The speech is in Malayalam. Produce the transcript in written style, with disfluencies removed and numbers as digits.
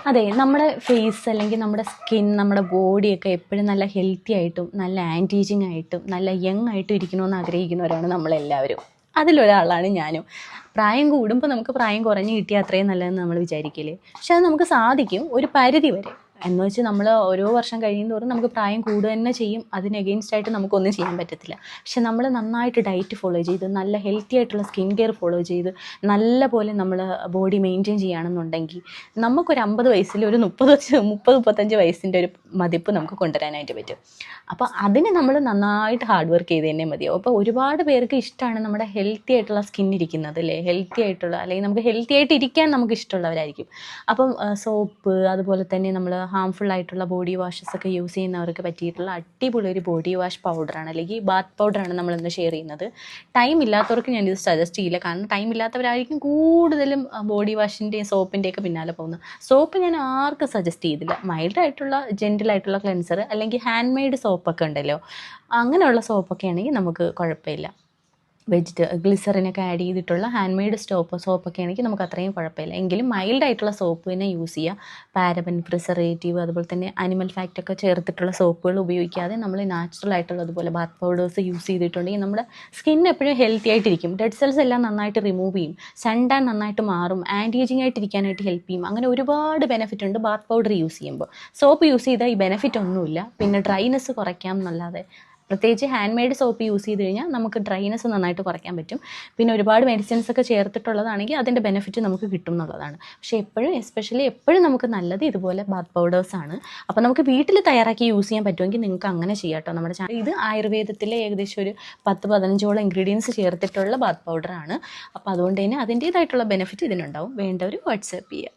അതെ, നമ്മുടെ ഫേസ് അല്ലെങ്കിൽ നമ്മുടെ സ്കിൻ, നമ്മുടെ ബോഡിയൊക്കെ എപ്പോഴും നല്ല ഹെൽത്തി ആയിട്ടും നല്ല ആൻറ്റി ഏജിങ് ആയിട്ടും നല്ല യങ് ആയിട്ടും ഇരിക്കണമെന്ന് ആഗ്രഹിക്കുന്നവരാണ് നമ്മളെല്ലാവരും. അതിലൊരാളാണ് ഞാനും. പ്രായം കൂടുമ്പോൾ നമുക്ക് പ്രായം കുറഞ്ഞ് കിട്ടിയാൽ അത്രയും നല്ലതെന്ന് നമ്മൾ വിചാരിക്കില്ലേ? പക്ഷെ അത് നമുക്ക് സാധിക്കും ഒരു പരിധി വരെ. എന്ന് വെച്ച് നമ്മൾ ഓരോ വർഷം കഴിയുന്തോറും നമുക്ക് പ്രായം കൂടുക തന്നെ ചെയ്യും. അതിന് എഗെയിൻസ്റ്റ് ആയിട്ട് നമുക്കൊന്നും ചെയ്യാൻ പറ്റത്തില്ല. പക്ഷെ നമ്മൾ നന്നായിട്ട് ഡയറ്റ് ഫോളോ ചെയ്ത് നല്ല ഹെൽത്തി ആയിട്ടുള്ള സ്കിൻ കെയർ ഫോളോ ചെയ്ത് നല്ല പോലെ നമ്മൾ ബോഡി മെയിൻറ്റെയിൻ ചെയ്യുകയാണെന്നുണ്ടെങ്കിൽ നമുക്കൊരു 50 വയസ്സിൽ ഒരു 30-35 വയസ്സിൻ്റെ ഒരു മതിപ്പ് നമുക്ക് കൊണ്ടുവരാനായിട്ട് പറ്റും. അപ്പോൾ അതിന് നമ്മൾ നന്നായിട്ട് ഹാർഡ് വർക്ക് ചെയ്ത് തന്നെ മതിയാവും. അപ്പോൾ ഒരുപാട് പേർക്ക് ഇഷ്ടമാണ് നമ്മുടെ ഹെൽത്തി ആയിട്ടുള്ള സ്കിൻ ഇരിക്കുന്നത് അല്ലേ, ഹെൽത്തി ആയിട്ടുള്ള അല്ലെങ്കിൽ നമുക്ക് ഹെൽത്തി ആയിട്ട് ഇരിക്കാൻ നമുക്ക് ഇഷ്ടമുള്ളവരായിരിക്കും. അപ്പം സോപ്പ് അതുപോലെ തന്നെ നമ്മൾ ഹാംഫുൾ ആയിട്ടുള്ള ബോഡി വാഷസ് ഒക്കെ യൂസ് ചെയ്യുന്നവർക്ക് പറ്റിയിട്ടുള്ള അടിപൊളി ഒരു ബോഡി വാഷ് പൗഡറാണ് അല്ലെങ്കിൽ ബാത്ത് പൗഡറാണ് നമ്മളിന്ന് ഷെയർ ചെയ്യുന്നത്. ടൈം ഇല്ലാത്തവർക്ക് ഞാനിത് സജസ്റ്റ് ചെയ്യില്ല, കാരണം ടൈം ഇല്ലാത്തവരായിരിക്കും കൂടുതലും ബോഡി വാഷിൻ്റെയും സോപ്പിൻ്റെയൊക്കെ പിന്നാലെ പോകുന്നത്. സോപ്പ് ഞാൻ ആർക്കും സജസ്റ്റ് ചെയ്തില്ല. മൈൽഡായിട്ടുള്ള ജെൻറ്റിലായിട്ടുള്ള ക്ലെൻസർ അല്ലെങ്കിൽ ഹാൻഡ് മെയ്ഡ് സോപ്പൊക്കെ ഉണ്ടല്ലോ, അങ്ങനെയുള്ള സോപ്പൊക്കെ ആണെങ്കിൽ നമുക്ക് കുഴപ്പമില്ല. ഗ്ലിസറിനൊക്കെ ആഡ് ചെയ്തിട്ടുള്ള ഹാൻഡ് മെയ്ഡ് സോപ്പൊക്കെ ആണെങ്കിൽ നമുക്ക് അത്രയും കുഴപ്പമില്ല. എങ്കിലും മൈൽഡായിട്ടുള്ള സോപ്പ് തന്നെ യൂസ് ചെയ്യുക. പാരബൻ, പ്രിസർവേറ്റീവ് അതുപോലെ തന്നെ അനിമൽ ഫാക്റ്റൊക്കെ ചേർത്തിട്ടുള്ള സോപ്പുകൾ ഉപയോഗിക്കാതെ നമ്മൾ നാച്ചുറൽ ആയിട്ടുള്ള അതുപോലെ ബാത്ത് പൗഡേഴ്സ് യൂസ് ചെയ്തിട്ടുണ്ടെങ്കിൽ നമ്മുടെ സ്കിൻ എപ്പോഴും ഹെൽത്തി ആയിട്ടിരിക്കും. ഡെഡ് സെൽസ് എല്ലാം നന്നായിട്ട് റിമൂവ് ചെയ്യും, സൺ ടാൻ നന്നായിട്ട് മാറും, ആൻറ്റി ഏജിങ് ആയിട്ടിരിക്കാനായിട്ട് ഹെൽപ്പ് ചെയ്യും. അങ്ങനെ ഒരുപാട് ബെനിഫിറ്റ് ഉണ്ട് ബാത്ത് പൗഡർ യൂസ് ചെയ്യുമ്പോൾ. സോപ്പ് യൂസ് ചെയ്താൽ ഈ ബെനിഫിറ്റ് ഒന്നുമില്ല. പിന്നെ ഡ്രൈനെസ് കുറയ്ക്കാം എന്നല്ലാതെ, പ്രത്യേകിച്ച് ഹാൻഡ് മെയ്ഡ് സോപ്പ് യൂസ് ചെയ്ത് കഴിഞ്ഞാൽ നമുക്ക് ഡ്രൈനെസ് നന്നായിട്ട് കുറയ്ക്കാൻ പറ്റും. പിന്നെ ഒരുപാട് മെഡിസിൻസ് ഒക്കെ ചേർത്തിട്ടുള്ളതാണെങ്കിൽ അതിൻ്റെ ബെനിഫിറ്റ് നമുക്ക് കിട്ടും എന്നുള്ളതാണ്. പക്ഷേ എപ്പോഴും നമുക്ക് നല്ലത് ഇതുപോലെ ബാത്ത് പൗഡേഴ്സാണ്. അപ്പോൾ നമുക്ക് വീട്ടിൽ തയ്യാറാക്കി യൂസ് ചെയ്യാൻ പറ്റുമെങ്കിൽ നിങ്ങൾക്ക് അങ്ങനെ ചെയ്യാം കേട്ടോ. നമ്മുടെ ചാനൽ ഇത് ആയുർവേദത്തിലെ ഏകദേശം ഒരു 10-15ഓളം ഇൻഗ്രീഡിയൻസ് ചേർത്തിട്ടുള്ള ബാത്ത് പൗഡറാണ്. അപ്പോൾ അതുകൊണ്ട് തന്നെ അതിൻ്റേതായിട്ടുള്ള ബെനിഫിറ്റ് ഇതിനുണ്ടാവും. വേണ്ടവർ വാട്സാപ്പ് ചെയ്യുക.